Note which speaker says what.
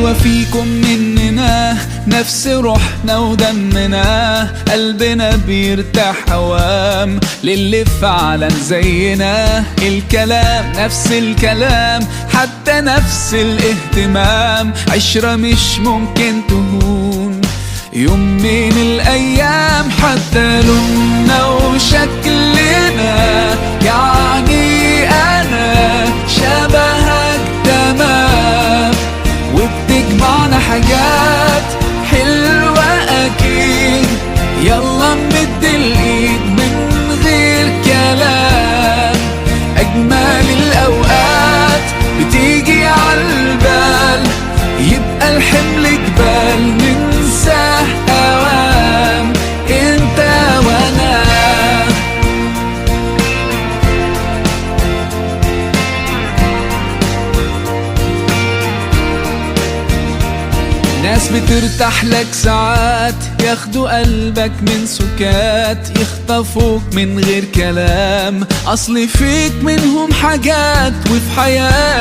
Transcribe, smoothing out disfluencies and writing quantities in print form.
Speaker 1: أيوة فيكم مننا نفس روحنا ودمنا، قلبنا بيرتاح هوام للي فعلا زينا. الكلام نفس الكلام، حتى نفس الاهتمام، عشرة مش ممكن تهون يوم من الأيام. حتى لوننا وشكلنا، يعني أنا شبهك تمام، وبتجمعنا حاجات حلوة أكيد. يلا نمد الإيد من غير كلام، أجمل الأوقات بتيجي عالبال، يبقى الحمل جبال ننساه أوام انت وانا. ناس بترتاح لك ساعات، ياخدوا قلبك من سكات، يخطفوك من غير كلام، أصل فيك منهم حاجات وفي حياتك